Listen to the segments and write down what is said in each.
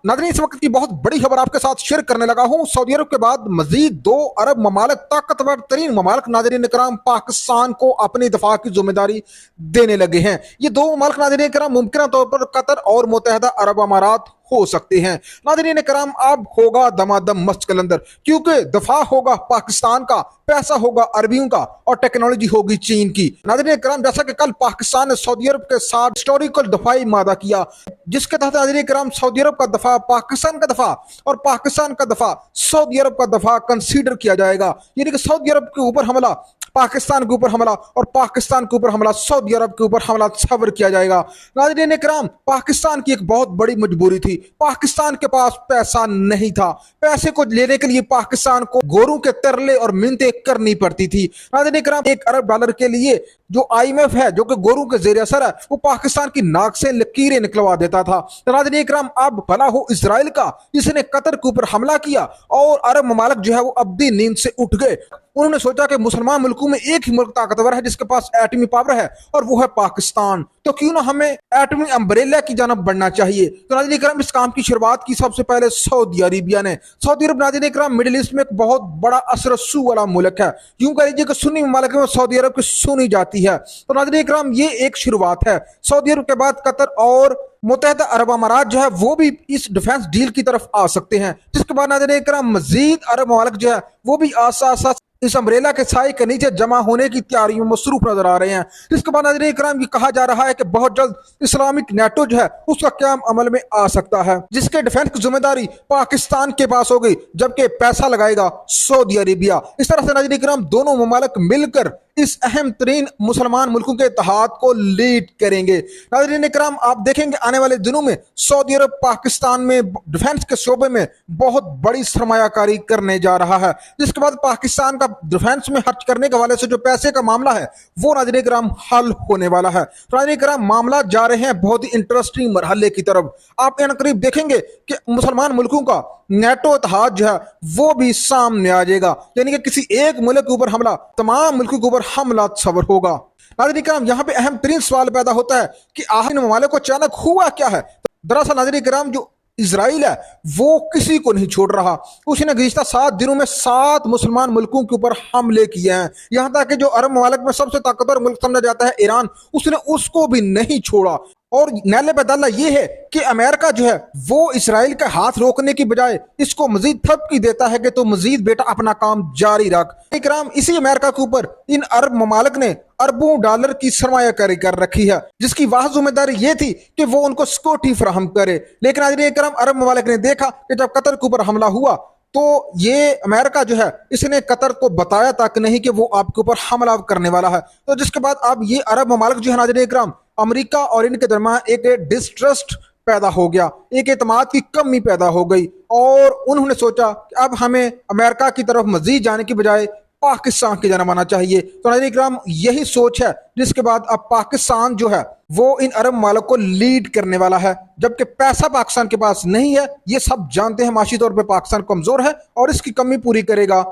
नाज़रीन, इस वक्त की बहुत बड़ी खबर आपके साथ शेयर करने लगा हूं। सऊदी अरब के बाद मजीद 2 अरब ममालिक, ताकतवर तरीन ममालिक नाज़रीन कराम, पाकिस्तान को अपनी दफा की जिम्मेदारी देने लगे हैं। ये 2 ममालिक नाज़रीन कराम मुमकिन तौर पर कतर और मुत्तहदा अरब अमारात हो सकते हैं। नाज़रीन कराम, अब होगा दमादम मस्त कलंदर, क्योंकि दफा होगा पाकिस्तान का, पैसा होगा अरबियों का और टेक्नोलॉजी होगी चीन की। नाज़रीन कराम, जैसा कि कल पाकिस्तान ने सऊदी अरब के साथ हिस्टोरिकल दफाई मादा किया, जिसके तहत नाज़रीन कराम सऊदी अरब का दफा पाकिस्तान का दफा और पाकिस्तान का दफा सऊदी अरब का दफा कंसीडर किया जाएगा। यानी कि सऊदी अरब के ऊपर हमला पाकिस्तान के ऊपर हमला और पाकिस्तान के ऊपर हमला सऊदी अरब के ऊपर हमला सब्र किया जाएगा। नाज़रीन कराम, पाकिस्तान की एक बहुत बड़ी मजबूरी थी। पाकिस्तान के पास पैसा नहीं था। पैसे को लेने के लिए पाकिस्तान को गोरों के तरले और मिन्नतें करनी पड़ती थी। नाज़रीन कराम, $1 अरब के लिए जो IMF है, जो कि गोरों के जेर असर है, वो पाकिस्तान की नाक से लकीरें निकलवा देता था। नाज़रीन कराम, अब भला हो इसराइल का, जिसने कतर के ऊपर हमला किया और अरब ममालिक जो है वो अब्दी नींद से उठ गए। उन्होंने सोचा कि मुसलमान मुल्कों में एक ही मुल्क ताकतवर है जिसके पास एटमी पावर है, और वो है पाकिस्तान। तो क्यों ना हमें एटमी अम्ब्रेला की जानब बढ़ना चाहिए। तो नाज़रीन कराम, इस काम की शुरुआत की सबसे पहले सऊदी अरेबिया ने। सऊदी अरब नाज़रीन कराम मिडिल ईस्ट में एक बहुत बड़ा असरसू वाला मुल्क है। यूं कह लीजिए कि सुन्नी ममालिक में सऊदी अरब की सुनी जाती है। तो नाज़रीन कराम, ये एक शुरुआत है। सऊदी अरब के बाद कतर और मुत्तहदा अरब अमारात जो है वो भी इस डिफेंस डील की तरफ आ सकते हैं, जिसके बाद नाज़रीन कराम मजीद अरब ममालिक जो है वो भी आसा इस अम्ब्रेला के साए के नीचे जमा होने की तैयारियों में मसरूफ नजर आ रहे हैं। इसके बाद नाज़रीन कराम, ये कहा जा रहा है कि बहुत जल्द इस्लामिक नेटो जो है उसका क्याम अमल में आ सकता है, जिसके डिफेंस की जिम्मेदारी पाकिस्तान के पास होगी, जबकि पैसा लगाएगा सऊदी अरेबिया। इस तरह से नाज़रीन कराम, दोनों ममालिक मिलकर इस अहम तरीन मुसलमान मुल्कों के इत्तेहाद को लीड करेंगे। नाज़रीन कराम, आप देखेंगे आने वाले दिनों में सऊदी अरब पाकिस्तान में डिफेंस के शोबे में बहुत बड़ी सरमायाकारी करने जा रहा है, जिसके बाद पाकिस्तान का डिफेंस में खर्च करने के हवाले से जो पैसे का मामला है वो नाज़रीन कराम हल होने वाला है। नाज़रीन कराम, मामला जा रहे हैं बहुत ही इंटरेस्टिंग मरहले की तरफ। आप इन करीब देखेंगे कि मुसलमान मुल्कों का नेटो इत्तेहाद जो है वो भी सामने आ जाएगा। यानी कि किसी एक मुल्क के ऊपर हमला तमाम मुल्कों के ऊपर हमला सबर होगा। नाज़रीन कराम, यहाँ पे अहम तरीन सवाल पैदा होता है कि आखिर ममालिक को अचानक हुआ क्या है। दरअसल नाज़रीन कराम, जो इजराइल है वो किसी को नहीं छोड़ रहा। उसने गुज़िश्ता 7 दिनों में 7 मुसलमान मुल्कों के ऊपर हमले किए हैं। यहाँ तक कि जो अरब ममालिक में सबसे ताकतवर मुल्क समझा जाता है ईरान, उसने उसको भी नहीं छोड़ा। और नैले बदला ये है कि अमेरिका जो है वो इसराइल का हाथ रोकने की बजाय इसको मजीद थपकी देता है कि तो मजीद बेटा अपना काम जारी रख। इकराम, इसी अमेरिका के ऊपर इन अरब ममालिक ने अरबों डॉलर की सरमायाकारी कर रखी है, जिसकी वाह जिम्मेदारी ये थी कि वो उनको सिक्योरिटी फराहम करे। लेकिन अरब ममालिक ने देखा कि जब कतर के ऊपर हमला हुआ तो ये अमेरिका जो है इसने कतर को बताया तक नहीं कि वो आपके ऊपर हमला करने वाला है। तो जिसके बाद अब ये अरब ममालिक जो है नाज़रीन इकराम, अमेरिका और इनके दरमियान एक डिस्ट्रस्ट पैदा हो गया, एक एतमाद की कमी पैदा हो गई, और उन्होंने सोचा कि अब हमें अमेरिका की तरफ मजीद जाने की बजाय पाकिस्तान की जानब आना चाहिए। तो नाज़रीन इकराम, यही सोच है जिसके बाद अब पाकिस्तान जो है वो इन अरब ममालिक को लीड करने वाला है, जबकि पैसा पाकिस्तान के पास नहीं है। ये सब जानते हैं, माशी तौर पर पाकिस्तान कमजोर है और इसकी कमी पूरी करेगा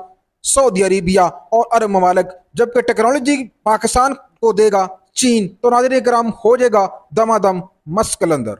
सऊदी अरेबिया और अरब ममालिक, जबकि टेक्नोलॉजी पाकिस्तान को देगा चीन। तो नाज़रीन कराम, हो जाएगा दमादम मस्त कलंदर।